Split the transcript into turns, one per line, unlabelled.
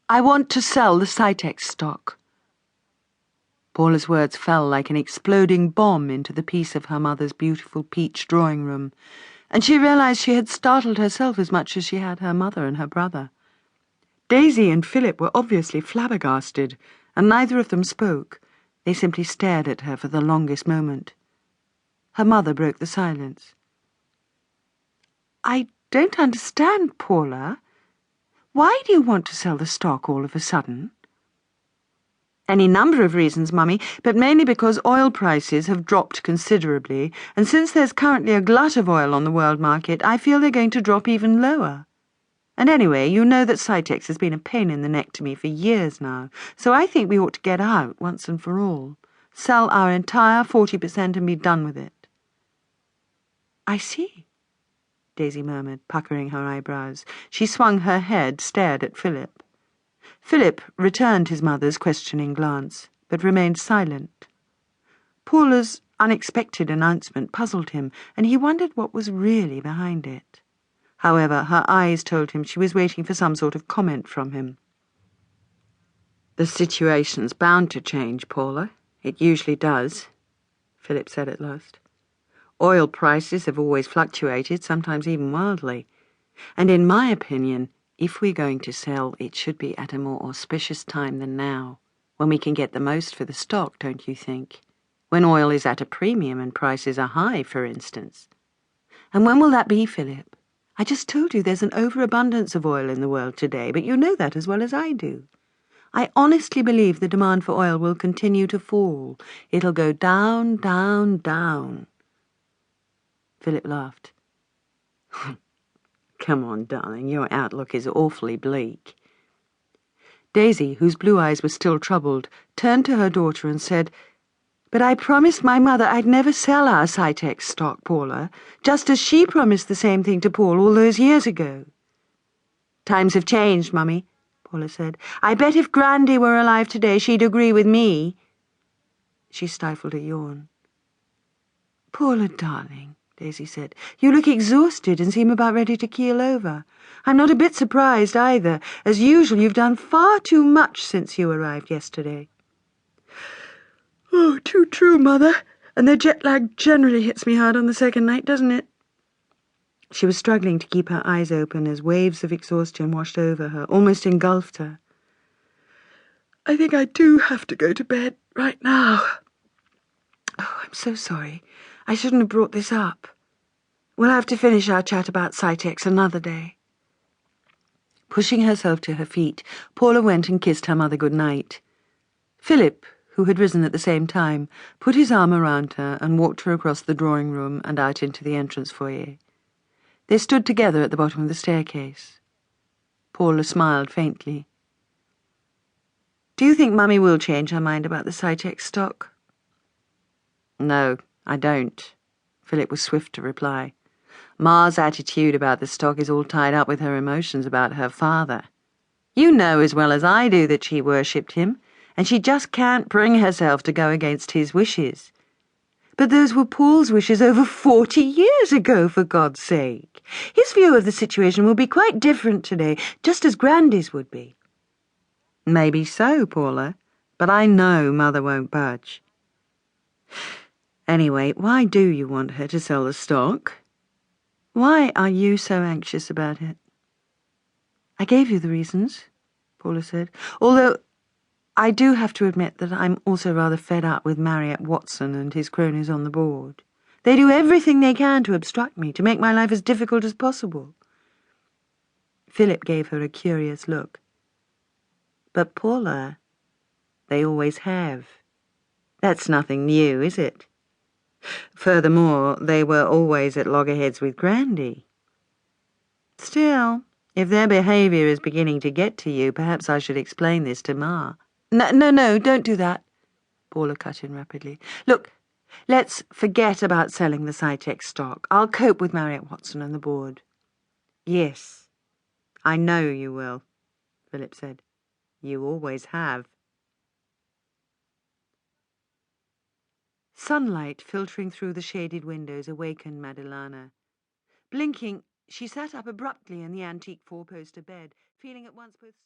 I want to sell the Cytex stock. Paula's words fell like an exploding bomb into the peace of her mother's beautiful peach drawing room, and she realized she had startled herself as much as she had her mother and her brother. Daisy and Philip were obviously flabbergasted, and neither of them spoke. They simply stared at her for the longest moment. Her mother broke the silence. "I don't understand, Paula. Why do you want to sell the stock all of a sudden?" "Any number of reasons, Mummy, but mainly because oil prices have dropped considerably, and since there's currently a glut of oil on the world market, I feel they're going to drop even lower. And anyway, you know that Cytex has been a pain in the neck to me for years now, so I think we ought to get out once and for all. Sell our entire 40% and be done with it." "I see," Daisy murmured, puckering her eyebrows. She swung her head, stared at Philip. Philip returned his mother's questioning glance, but remained silent. Paula's unexpected announcement puzzled him, and he wondered what was really behind it. However, her eyes told him she was waiting for some sort of comment from him. "The situation's bound to change, Paula. It usually does," Philip said at last. "Oil prices have always fluctuated, sometimes even wildly. And in my opinion, if we're going to sell, it should be at a more auspicious time than now, when we can get the most for the stock, don't you think? When oil is at a premium and prices are high, for instance. And when will that be, Philip? I just told you there's an overabundance of oil in the world today, but you know that as well as I do. I honestly believe the demand for oil will continue to fall. It'll go down, down, down." Philip laughed. "Come on, darling, your outlook is awfully bleak." Daisy, whose blue eyes were still troubled, turned to her daughter and said, "But I promised my mother I'd never sell our Cytex stock, Paula, just as she promised the same thing to Paul all those years ago." "Times have changed, Mummy," Paula said. "I bet if Grandy were alive today, she'd agree with me." She stifled a yawn. "Paula, darling," Daisy said, "you look exhausted and seem about ready to keel over. I'm not a bit surprised either. As usual, you've done far too much since you arrived yesterday." "Oh, too true, Mother. And the jet lag generally hits me hard on the second night, doesn't it?" She was struggling to keep her eyes open as waves of exhaustion washed over her, almost engulfed her. "I think I do have to go to bed right now. Oh, I'm so sorry. I shouldn't have brought this up. We'll have to finish our chat about Cytex another day." Pushing herself to her feet, Paula went and kissed her mother good night. Philip, who had risen at the same time, put his arm around her and walked her across the drawing room and out into the entrance foyer. They stood together at the bottom of the staircase. Paula smiled faintly. "Do you think Mummy will change her mind about the Cytex stock?" "No, I don't," Philip was swift to reply. "Ma's attitude about the stock is all tied up with her emotions about her father. You know as well as I do that she worshipped him, and she just can't bring herself to go against his wishes. But those were Paul's wishes over 40 years ago, for God's sake. His view of the situation will be quite different today, just as Grandy's would be." "Maybe so, Paula, but I know Mother won't budge. Anyway, why do you want her to sell the stock? Why are you so anxious about it?" "I gave you the reasons," Paula said, "although I do have to admit that I'm also rather fed up with Marriott Watson and his cronies on the board. They do everything they can to obstruct me, to make my life as difficult as possible." Philip gave her a curious look. "But Paula, they always have. That's nothing new, is it? Furthermore, they were always at loggerheads with Grandy. Still, if their behaviour is beginning to get to you, perhaps I should explain this to Ma." No, don't do that," Paula cut in rapidly. "Look, let's forget about selling the Cytex stock. I'll cope with Marriott Watson and the board." "Yes, I know you will," Philip said. "You always have." Sunlight filtering through the shaded windows awakened Madalena. Blinking, she sat up abruptly in the antique four-poster bed, feeling at once both